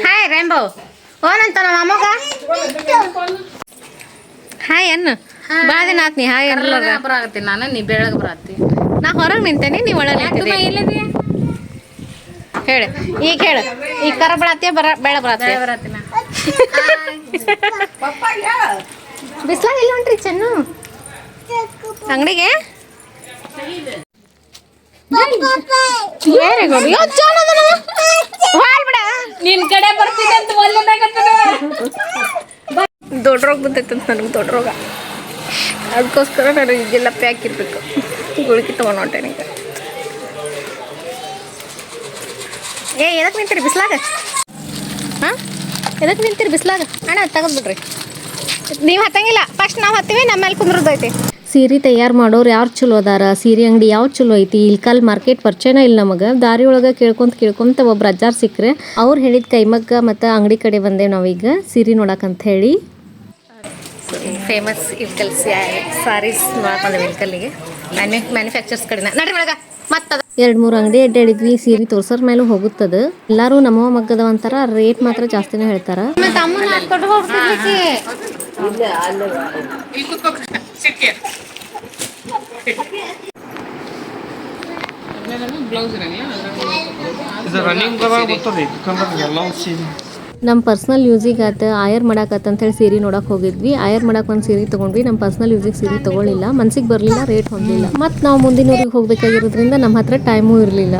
Hi rainbow ಓನಂತ ನಮ್ಮ ಅಮ್ಮಗ hi ಅನ್ನು ಭಾಳ ದಿನ ಆತ್ ನೀ ಹಾಯ್ ಎಲ್ಲ ಬರಾಕತ್ತೀನಿ ನಾನು ನೀ ಬೆಳಗ್ಗೆ ಬರತ್ತಿ ನಾ ಹೊರಗೆ ನಿಂತೇನೆ ನೀ ಒಳಗೆ ಇಲ್ಲದಿ ಹೇಳಿ ಈಗ ಹೇಳು ಈಗ ಕರ ಬರತ್ತೀಯ ಬೇಡ ಬರತ್ತೀಯ ಬರತ್ತೀನ ಬಿಸ್ಲಾಗ ಇಲ್ಲ ಹೊಂಟ್ರಿ ಚೆನ್ನು ಅಂಗಡಿಗೆ ನಿನ್ ಕಡೆ ಬರ್ತೀನಿ ಅಂತ ದೊಡ್ಡ ರೋಗ ಬಂದೈತಂತ ನನಗೆ ದೊಡ್ಡ ರೋಗ ಅದಕ್ಕೋಸ್ಕರ ನಾನು ಈಗೆಲ್ಲ ಪ್ಯಾಕ್ ಇರಬೇಕು ಗುಳಿಗೆ ತೊಗೊಂಡು ಹೊಂಟೆ ಈಗ ಎದಕ್ಕೆ ನಿಂತೀರಿ ಬಿಸ್ಲಾಗ ಹಾಂ ಎದಕ್ಕೆ ನಿಂತೀರಿ ಬಿಸ್ಲಾಗ ಅಣ್ಣ ತೆಗೆದ್ಬಿಡ್ರಿ ನೀವು ಹತ್ತಂಗಿಲ್ಲ ಫಸ್ಟ್ ನಾವು ಹತ್ತೀವಿ ನಮ್ಮ ಮೇಲೆ ಕುಂದ್ರದೈತಿ ಸೀರೆ ತಯಾರು ಮಾಡೋರು ಯಾರು ಚಲೋ ಅದಾರ ಸೀರೆ ಅಂಗಡಿ ಯಾವ್ದು ಚಲೋ ಐತಿ ಇಲ್ಕಲ್ ಮಾರ್ಕೆಟ್ ಪರಿಚಯನ ಇಲ್ಲ ನಮಗೆ ದಾರಿ ಒಳಗೆ ಕೇಳ್ಕೊಂತ ಒಬ್ರು ಅಜ್ಜಾರ್ ಸಿಕ್ಕರೆ ಅವ್ರು ಹೇಳಿದ ಕೈಮಗ್ಗ ಮತ್ತು ಅಂಗಡಿ ಕಡೆ ಬಂದೇವು ನಾವೀಗ ಸೀರೆ ನೋಡಕ್ಕಂತ ಹೇಳಿ ಫೇಮಸ್ ಇಲ್ಕಲ್ ಸಾರೀಸ್ ನೋಡಕ್ಕೆ ಬಂದೇವೆ ಇಲ್ಕಲ್ಲಿಗೆ ಮ್ಯಾನುಫ್ಯಾಕ್ಚರ್ಸ್ ಕಡೆನ ನಡ್ರಿ ಒಳಗ ಮತ್ತದ 2-3 ಅಂಗಡಿ ಅಡ್ಡಾಡಿದ್ವಿ ಸೀರೆ ತೋರ್ಸೋರ್ ಮೇಲೂ ಹೋಗುತ್ತದೆ ಎಲ್ಲರೂ ನಮ್ಮ ಮಗ್ಗದ ಒಂಥರ ರೇಟ್ ಮಾತ್ರ ಜಾಸ್ತಿನೇ ಹೇಳ್ತಾರ ನಮ್ಮ ಪರ್ಸ್ನಲ್ ಯೂಸಿಗೆ ಆತ ಆಯರ್ ಮಾಡಾಕತ್ತ ಅಂತ ಹೇಳಿ ಸೀರೆ ನೋಡಕ್ ಹೋಗಿದ್ವಿ ಆಯರ್ ಮಾಡಕ್ ಒಂದು ಸೀರೆ ತಗೊಂಡ್ವಿ ನಮ್ಮ ಪರ್ಸ್ನಲ್ ಯೂಸಿಗೆ ಸೀರೆ ತಗೊಳ್ಳಿಲ್ಲ ಮನ್ಸಿಗೆ ಬರಲಿಲ್ಲ ರೇಟ್ ಹೊಂದಿಲ್ಲ ಮತ್ತು ನಾವು ಮುಂದಿನ ಊರಿಗೆ ಹೋಗ್ಬೇಕಾಗಿರೋದ್ರಿಂದ ನಮ್ಮ ಹತ್ರ ಟೈಮೂ ಇರಲಿಲ್ಲ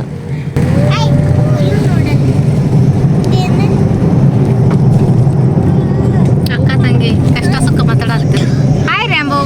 ಅಕ್ಕ ತಂಗಿ ಕಷ್ಟ ಸುಖ ಮಾತಾಡಲ್ತೀರ ಹಾಯ್ ರ್ಯಾಂಬೋ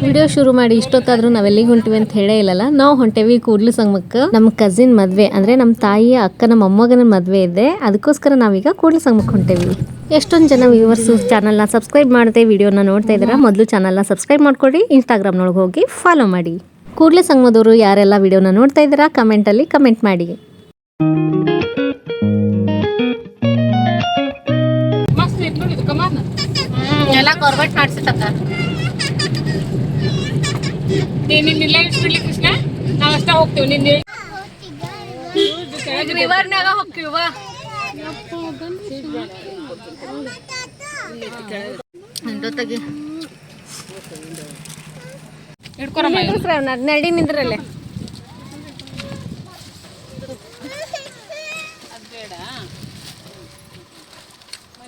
ವಿಡಿಯೋ ಶುರು ಮಾಡಿ ಇಷ್ಟೊತ್ತಾದ್ರೂ ನಾವೆಲ್ಲಿಗೆ ಹೊಂಟಿವಿ ಅಂತ ಹೇಳೇ ಇಲ್ಲಲ್ಲ ನಾವು ಹೊಂಟೇವಿ ಕೂಡ್ಲು ಸಂಗಮಕ್ಕೆ ನಮ್ಮ ಕಸಿನ್ ಮದ್ವೆ ಅಂದ್ರೆ ನಮ್ಮ ತಾಯಿಯ ಅಕ್ಕನ ಮೊಮ್ಮಗನ ಮದ್ವೆ ಇದೆ ಅದಕ್ಕೋಸ್ಕರ ನಾವೀಗ ಕೂಡ್ಲು ಸಂಗಮಕ್ಕೆ ಹೊಂಟೇವಿ ಎಷ್ಟೊಂದು ಜನ ವ್ಯೂವರ್ಸ್ ಚಾನಲ್ನ ಸಬ್ಸ್ಕ್ರೈಬ್ ಮಾಡದೆ ವಿಡಿಯೋನ ನೋಡ್ತಾ ಇದ್ದೀರಾ ಮೊದಲು ಚಾನಲ್ನ ಸಬ್ಸ್ಕ್ರೈಬ್ ಮಾಡ್ಕೊಡಿ ಇನ್ಸ್ಟಾಗ್ರಾಮ್ನೊಳಗೆ ಹೋಗಿ ಫಾಲೋ ಮಾಡಿ ಕೂಡ್ಲು ಸಂಗಮದವರು ಯಾರೆಲ್ಲ ವಿಡಿಯೋನ ನೋಡ್ತಾ ಇದ್ದೀರಾ ಕಮೆಂಟಲ್ಲಿ ಕಮೆಂಟ್ ಮಾಡಿ ಎಲ್ಲ ಗೌರ್ಮೆಂಟ್ ಮಾಡಿಸಿತ್ತ ನಿನ್ನಿಲ್ಲ ಇಟ್ಬಿಡ್ಲಿ ಕೃಷ್ಣ ನಾವ್ ಅಷ್ಟ ಹೋಗ್ತೀವಿ ನಿನ್ನ ರಿವರ್ನಾಗ ಹೋಗ್ತೀವ ನಡಿ ನಿಂದ್ರಲ್ಲೇ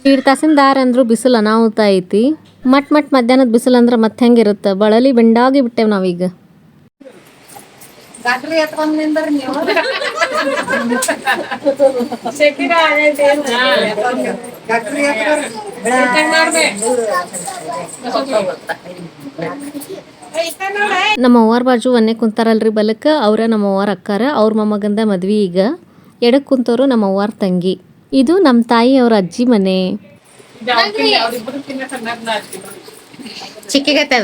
ಈಡ್ ತಾಸಿನ ದಾರ ಅಂದ್ರು ಬಿಸಿಲು ಅನಾಹುತ ಐತಿ ಮಟ್ ಮಧ್ಯಾಹ್ನದ ಬಿಸಿಲು ಅಂದ್ರೆ ಮತ್ತೆ ಹೆಂಗಿರುತ್ತೆ ಬಳಲಿ ಬೆಂಡಾಗಿ ಬಿಟ್ಟೆವ್ ನಾವೀಗ ನಮ್ಮ ಅವ್ವಾರ ಬಾಜು ಒನ್ನೆ ಕುಂತಾರಲ್ರಿ ಬಲಕ್ಕ ಅವ್ರ ನಮ್ಮ ಅವ್ವಾರ ಅಕ್ಕಾರ ಅವ್ರ ಮೊಮ್ಮಗಂದ ಮದ್ವಿ ಈಗ ಎಡಕ್ ಕುಂತವ್ರು ನಮ್ಮ ಅವ್ವಾರ ತಂಗಿ ಇದು ನಮ್ಮ ತಾಯಿ ಅವ್ರ ಅಜ್ಜಿ ಮನೆ ಚಿಕ್ಕಿಗತ್ತೆ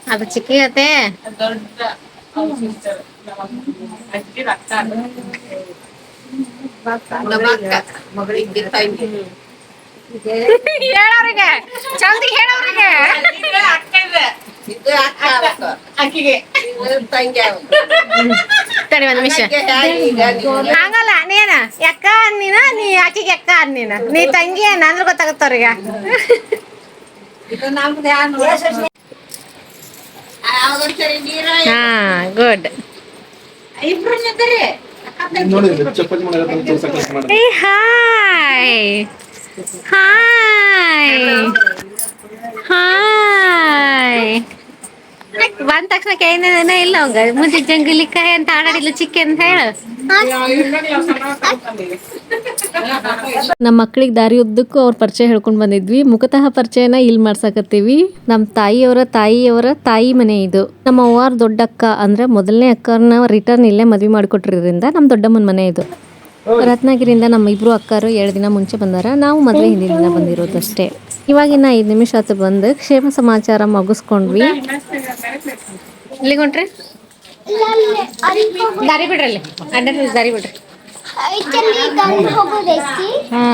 ಅದು ಚಿಕ್ಕಿಗತ್ತೆ ಹೇಳೋರಿಗೆ ಚಂದಿಗೆ ಹೇಳೋರಿಗೆ ತಡಿ ಒಂದ್ ನಿಮಿಷ ಹಂಗಲ್ಲ ನೀನ ಎಕ್ಕ ಅನ್ನೀನ ನೀ ಆಕಿಗೆ ಎಕ್ಕ ಅನ್ನೀನ ನೀ ತಂಗಿ ಅಂದ್ರೆ ಗೊತ್ತಾಗತ್ತವ್ರಿಗೆ ಹಾ ಗುಡ್ ಹಾಯ್ ಹಾಯ್ ಹಾಯ್ ಬಂದ ತಕ್ಷಣ ಏನೇನ ಇಲ್ಲ ಅವಂಗ ಮುಂಚೆ ಜಂಗಲಿಕಾಯಿ ಅಂತ ಆಡಾಡಿಲ್ಲ ಚಿಕ್ಕಿ ಅಂತ ಹೇಳು ನಮ್ಮ ಮಕ್ಳಿಗೆ ದಾರಿ ಉದ್ದಕ್ಕೂ ಅವ್ರ ಪರಿಚಯ ಹೇಳ್ಕೊಂಡ್ ಬಂದಿದ್ವಿ ಮುಖತಃ ಪರಿಚಯನ ಇಲ್ಲಿ ಮಾಡ್ಸಕತ್ತೀವಿ ನಮ್ಮ ತಾಯಿಯವರ ತಾಯಿ ಮನೆ ಇದು ನಮ್ಮ ಅವ್ವಾರ ದೊಡ್ಡಕ್ಕ ಅಂದ್ರೆ ಮೊದಲನೇ ಅಕ್ಕನ ರಿಟರ್ನ್ ಇಲ್ಲೇ ಮದ್ವೆ ಮಾಡಿಕೊಟ್ಟಿರೋದ್ರಿಂದ ನಮ್ಮ ದೊಡ್ಡಮ್ಮನ ಮನೆ ಇದು ರತ್ನಗಿರಿಯಿಂದ ನಮ್ಮ ಇಬ್ರು ಅಕ್ಕರು 2 ದಿನ ಮುಂಚೆ ಬಂದಾರ ನಾವು ಮದ್ವೆ ಹಿಂದಿನ ದಿನ ಬಂದಿರೋದಷ್ಟೇ ಇವಾಗಿನ 5 ನಿಮಿಷ ಆತು ಬಂದು ಕ್ಷೇಮ ಸಮಾಚಾರ ಮುಗಿಸ್ಕೊಂಡ್ವಿ ಇಲ್ಲಿಗೆ ಹೊಂಟ್ರಿ ದಾರಿ ಬಿಡ್ರಿ ಅಲ್ಲಿ ಅಡ್ಡ ದಾರಿ ಬಿಡ್ರಿ ಹಾ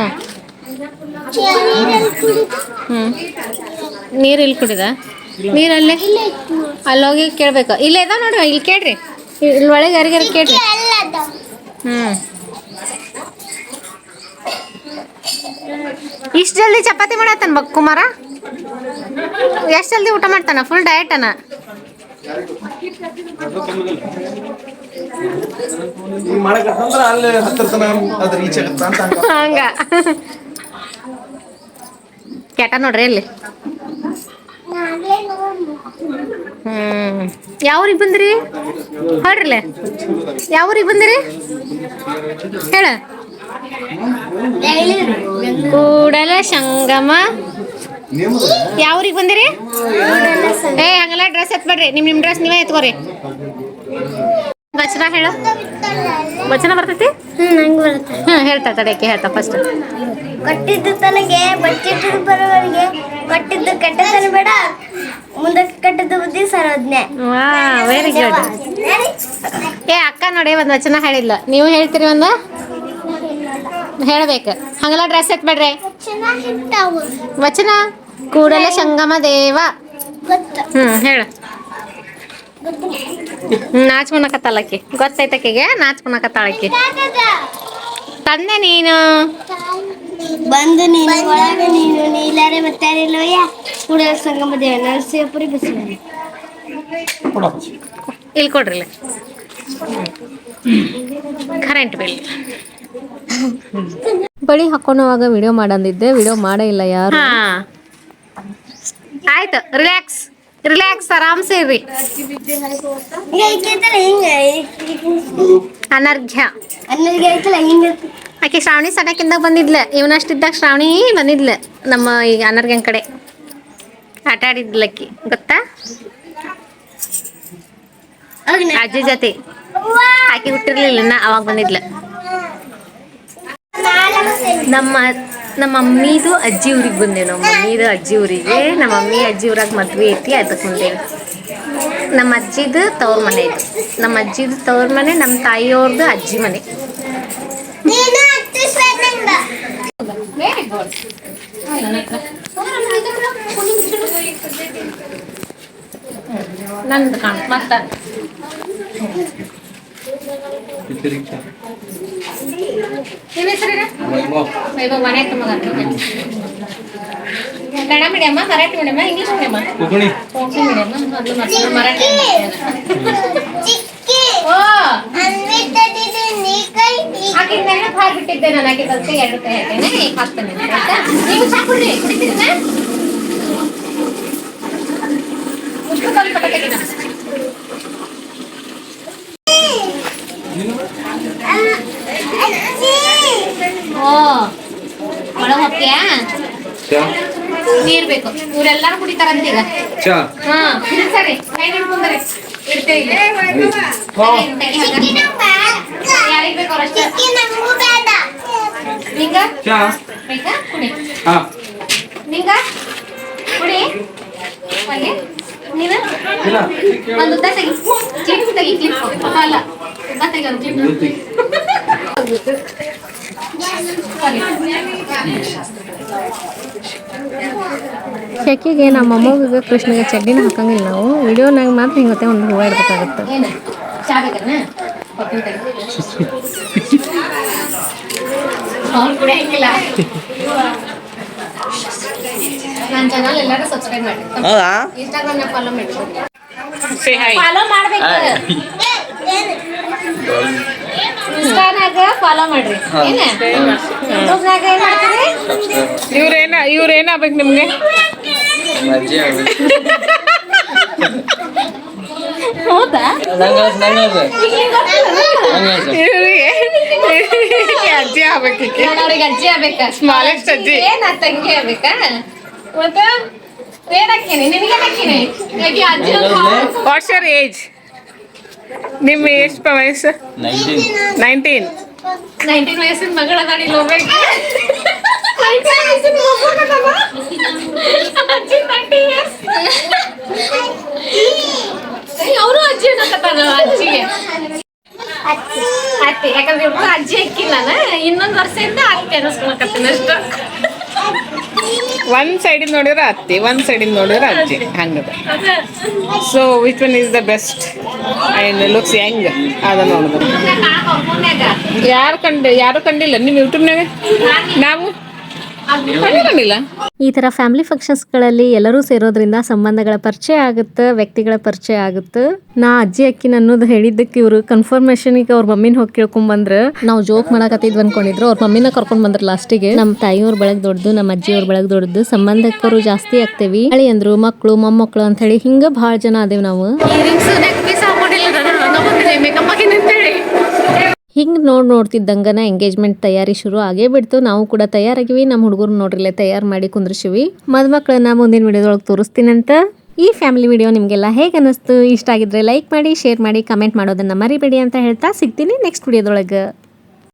ನೀರು ಇಲ್ಲಿ ಕುಡಿದ ನೀರಲ್ಲಿ ಅಲ್ಲೋಗಿ ಕೇಳ್ಬೇಕು. ಇಲ್ಲೇ ಇದಾವ ನೋಡ್ರಿ, ಇಲ್ಲಿ ಕೇಳ್ರಿ, ಇಲ್ಲಿ ಒಳಗೆ ಯಾರಿಗಾರ ಕೇಳ್ರಿ. ಇಷ್ಟು ಜಲ್ದಿ ಚಪಾತಿ ಮಾಡತ್ತಾನ ಕುಮಾರ, ಎಷ್ಟು ಜಲ್ದಿ ಊಟ ಮಾಡ್ತಾನ? ಫುಲ್ ಡಯಟ್ ಅನ. ಹಂಗ ಕೆಟ್ಟ ನೋಡ್ರಿ ಅಲ್ಲಿ. ಯಾವ್ರಿಗೆ ಬಂದ್ರಿ ಹೇಳ್ರಲ್ಲ, ಯಾವ್ರಿಗೆ ಬಂದಿರಿ ಹೇಳ. ಕೂಡಲ ಸಂಗಮ. ಯಾವ್ರಿಗೆ ಬಂದಿರಿ? ಹಂಗೆಲ್ಲ ಡ್ರೆಸ್ ಎತ್ಬೇಡ್ರಿ, ನಿಮ್ ಡ್ರೆಸ್ ನೀವೇ ಎತ್ಕೋರಿ. ವಚನ ಹೇಳ. ವಚನ ಬರ್ತೈತಿ? ಹೇಳ್ತಾ ತಡೆಯಕ್ಕೆ ಹೇಳ್ತಾ ಫಸ್ಟ್. ಕಟ್ಟಿದ್ದು ತನಗೆ ಬಚ್ಚಿಟ್ಟದು ಬರುವವರಿಗೆ, ಕಟ್ಟಿದ್ದು ಕೆಟ್ಟತನ ಬೇಡ, ಮುಂದಕ್ಕೆ ಕಟ್ಟಿದ್ದು ಬುದ್ಧಿ ಸರ್ವಜ್ಞೆ. Very good. ಅಕ್ಕ ನೋಡಿ ಒಂದ್ ವಚನ ಹೇಳಿಲ್ಲ, ನೀವು ಹೇಳ್ತೀರಿ ಒಂದು ಹೇಳ್ಬೇಕು. ಹಂಗೆಲ್ಲ ಡ್ರೆಸ್ ಎತ್ಬೇಡ್ರಿ. ವಚನ ಕೂಡಲ ಸಂಗಮ ದೇವ. ಹೇಳ. ನಾಚ್ಕೊಳಕತ್ತಾಳಕಿ, ಗೊತ್ತೈತಕಿಗೆ ನಾಚ್ಕೊಳಕತ್ತಾಳಕಿ. ತಂದೆ ನೀನು ಬಂದು ನೀನು ಒಳಗೆ ನೀನು ನೀಲಾರೆ ಮತ್ತೆ ಯಾರಿಲ್ಲವಯ್ಯ, ಕೂಡಲ ಸಂಗಮ ದೇವ ನರಸಿಂಹಪುರಿ ಬಸವಣ್ಣ. ಇಲ್ಲಿ ಕೊಡ್ರಿ. ಕರೆಂಟ್ ಬಿಲ್ ಬಳಿ ಹಾಕೊಳ್ಳುವಾಗ ವಿಡಿಯೋ ಮಾಡಂದಿದ್ದೆ, ವಿಡಿಯೋ ಮಾಡೇ ಇಲ್ಲ ಯಾರು. ಆಯ್ತು, ರಿಲ್ಯಾಕ್ಸ್ ರಿಲ್ಯಾಕ್ಸ್, ಆರಾಮ್ಸೆ ಇರ್ರಿ. ಅನರ್ಘ್ಯ ಐತಲ್ಲ ಹಿಂಗೆ. ಆಕೆ ಶ್ರಾವಣಿ ಸಡಕಿಂದ ಬಂದಿದ್ಲ, ಇವನಷ್ಟಿದ್ದಾಗ ಶ್ರಾವಣಿ ಬಂದಿದ್ಲ ನಮ್ಮ ಈಗ ಅನರ್ಘ್ಯನ ಕಡೆ ಆಟ ಆಡಿದ್ಲಕ್ಕಿ, ಗೊತ್ತಾ? ಅಜ್ಜಿ ಜೊತೆ ಆಕೆ ಹುಟ್ಟಿರ್ಲಿಲ್ಲ, ಅವಾಗ ಬಂದಿದ್ಲ. ನಮ್ಮ ಮಮ್ಮಿದು ಅಜ್ಜಿ ಊರಿಗೆ ಬಂದೇವು. ನಮ್ಮ ಮಮ್ಮಿದು ಅಜ್ಜಿ ಊರಿಗೆ, ನಮ್ಮ ಮಮ್ಮಿ ಅಜ್ಜಿ ಊರಾಗ ಮದ್ವೆ ಐತಿ, ಅದಕ್ಕೆ ಬಂದೇವು. ನಮ್ಮ ಅಜ್ಜಿದು ತವ್ರ ಮನೆ ಇದು. ನಮ್ಮ ಅಜ್ಜಿದು ತವ್ರ ಮನೆ, ನಮ್ಮ ತಾಯಿಯವ್ರದ್ದು ಅಜ್ಜಿ ಮನೆ. Very good. ನಂದು ಕಾಣ ಮತ್ತ ಕನ್ನಡ ಮೀಡಿಯಮ್ಮ, ಮರಾಠಿ ಮೀಡಿಯಮ್ಮ, ಇಂಗ್ಲಿಷ್ ಮೀಡಿಯಮ್ಮ? ಮರಾಠಿ. ಹಾಕ್ಬಿಟ್ಟಿದ್ದೆ ನಾನು, ಆಕೆ ಕಲ್ತೆ 2 ಕೈ ಹಾಕೇನೆ, ಈಗ ಹಾಕ್ತೇನೆ. ಆಯ್ತಾ? ನೀವು ಚಾ ಕುಡ್ರಿ, ಕುಡಿತೀರಿ? ಒಳಗೆ ಹೋಗ್ತೀಯಾ? ನೀರ್ ಬೇಕು, ಇವರೆಲ್ಲಾರು ಕುಡಿತಾರಂತ ಈಗ. ಸರಿ, ಕೈ ಹಿಡ್ಕೊಂಡ್ರೆ ಇರ್ತೇವೆ. ಯಾರಿಗೆ ಬೇಕು ಅವ್ರಷ್ಟೇ. ನಿಂಗ ಬೇಕಾ? ಕುಡಿ. ನಿಂಗ ಕುಡಿ. ಅಲ್ಲಿ ನೀನು ಒಂದು ಉದ್ದ ತೆಗಿ, ಕ್ಲಿಪ್ ತೆಗಿ, ಕ್ಲಿಪ್ ಅಲ್ಲ ಉದ್ದ ತೆಗಿ, ಒಂದು ಕ್ಲಿಪ್. ಶೆಕಿಗೆ ನಮ್ಮ ಅಮ್ಮಗ ಕೃಷ್ಣಗೆ ಚಡ್ಡಿನ ಹಾಕಂಗಿಲ್ಲ ನಾವು, ವಿಡಿಯೋನಾಗ ಮಾತ್ರ ಹಿಂಗತ್ತೆ ಒಂದು ಹೂವು ಇಡ್ಬೇಕಾಗುತ್ತೆ. ನನ್ನ ಚಾನಲ್ ಎಲ್ಲರೂ ಸಬ್ಸ್ಕ್ರೈಬ್ ಮಾಡಿ, ಇನ್ಸ್ಟಾಗ್ರಾಮ್ನಾಗ ಫಾಲೋ ಮಾಡಿ. ಫಾಲೋ ಮಾಡ್ಬೇಕು, ಇನ್ಸ್ಟಾನಾಗ ಫಾಲೋ ಮಾಡ್ರಿ. ಯೂಟ್ಯೂಬ್ನಾಗ ಏನ್ ಮಾಡ್ತೀರಿ? ಇವ್ರೇನಾಗ್ಬೇಕು ನಿಮ್ಗೆ? ಹೌದಾ? ಅಜ್ಜಿ ಆಗ್ಬೇಕು. ಅವ್ರಿಗೆ ಅಜ್ಜಿ ಆಗ್ಬೇಕಾ? ಸ್ಮಾಲೆಸ್ಟ್ ಅಜ್ಜಿ. ಏನ ತಂಗಿ ಆಗ್ಬೇಕಾ? ಮತ್ತೆ ಏನ್ ಹಾಕೀನಿ? ನಿನಗೆ ಹಾಕೀನಿ ಅಜ್ಜಿ. What's your age? ನಿಮ್ಮ ಎಷ್ಟು ವಯಸ್ಸು? 19. 19 ವಯಸ್ಸಿನ ಮಗಳ ಗಾಡಿಲಿ ಹೋಗ್ಬೇಕು. ಅವರು ಅಜ್ಜಿ ಅನ್ನಕತ್ತಾರ. ಅಜ್ಜಿಗೆ ಅತ್ತಿ, ಯಾಕಂದ್ರೆ ಇವ್ರು ಅಜ್ಜಿ ಅಕ್ಕಿಲ್ಲ ಇನ್ನೊಂದು ವರ್ಷದಿಂದ ಅತ್ತಿ ಅನ್ನಿಸ್ಕೊಳಕತ್ತೀನಿ ಅಷ್ಟು. ಒಂದ್ ಸೈಡಿಂದ ನೋಡಿದ್ರೆ ಅತ್ತಿ, ಒಂದ್ ಸೈಡಿಂದ ನೋಡಿದ್ರೆ ಅಜ್ಜಿ, ಹಂಗದ. So which one is the best and looks young ಅದ ನೋಡಿದ್ರೆ. ಯಾರು ಕಂಡಿಲ್ಲ ನಿಮ್ಮ ಯೂಟ್ಯೂಬ್ನಾಗ? ನಾವು ಕಂಡಿಲ್ಲ. ಈ ಥರ ಫ್ಯಾಮಿಲಿ ಫಂಕ್ಷನ್ಸ್ಗಳಲ್ಲಿ ಎಲ್ಲರೂ ಸೇರೋದ್ರಿಂದ ಸಂಬಂಧಗಳ ಪರಿಚಯ ಆಗುತ್ತೆ, ವ್ಯಕ್ತಿಗಳ ಪರಿಚಯ ಆಗುತ್ತೆ. ನಾ ಅಜ್ಜಿ ಅಕ್ಕಿನ ಅನ್ನೋದು ಹೇಳಿದ್ದಕ್ಕೆ ಇವರು ಕನ್ಫರ್ಮೇಷನ್ಗೆ ಅವ್ರ ಮಮ್ಮಿನ ಹೋಗಿ ಕೇಳ್ಕೊಂಬಂದ್ರೆ ನಾವು ಜೋಕ್ ಮಾಡಕತ್ತಿದ್ವಿ ಅನ್ಕೊಂಡಿದ್ರು. ಅವ್ರ ಮಮ್ಮಿನ ಕರ್ಕೊಂಡ್ ಬಂದ್ರ ಲಾಸ್ಟಿಗೆ. ನಮ್ಮ ತಾಯಿಯವ್ರ ಬೆಳಗ್ ದೊಡ್ಡದು, ನಮ್ಮ ಅಜ್ಜಿಯವ್ರ ಬೆಳಗ್ ದೊಡ್ಡದು, ಸಂಬಂಧಕ್ಕರು ಜಾಸ್ತಿ ಆಗ್ತೇವಿ. ಹಳಿ ಅಂದ್ರು ಮಕ್ಕಳು ಮೊಮ್ಮಕ್ಕಳು ಅಂತ ಹೇಳಿ ಹಿಂಗ ಬಹಳ ಜನ ಅದೇವ್ ನಾವು. ಹಿಂಗ್ ನೋಡ್ತಿದ್ದಂಗನ ಎಂಗೇಜ್ಮೆಂಟ್ ತಯಾರಿ ಶುರು ಆಗೇ ಬಿಡ್ತು. ನಾವು ಕೂಡ ತಯಾರಾಗಿವಿ. ನಮ್ಮ ಹುಡುಗರು ನೋಡ್ರಿಲ್ಲ ತಯಾರು ಮಾಡಿ ಕುಂದ್ರಿಸಿವಿ. ಮದುಮಕ್ಕಳನ್ನ ಮುಂದಿನ ವಿಡಿಯೋದೊಳಗೆ ತೋರಿಸ್ತೀನಂತ. ಈ ಫ್ಯಾಮಿಲಿ ವಿಡಿಯೋ ನಿಮಗೆಲ್ಲ ಹೇಗೆ ಅನ್ನಿಸ್ತು? ಇಷ್ಟ ಆಗಿದ್ರೆ ಲೈಕ್ ಮಾಡಿ, ಶೇರ್ ಮಾಡಿ, ಕಮೆಂಟ್ ಮಾಡೋದನ್ನ ಮರಿಬೇಡಿ ಅಂತ ಹೇಳ್ತಾ ಸಿಗ್ತೀನಿ ನೆಕ್ಸ್ಟ್ ವಿಡಿಯೋದೊಳಗೆ.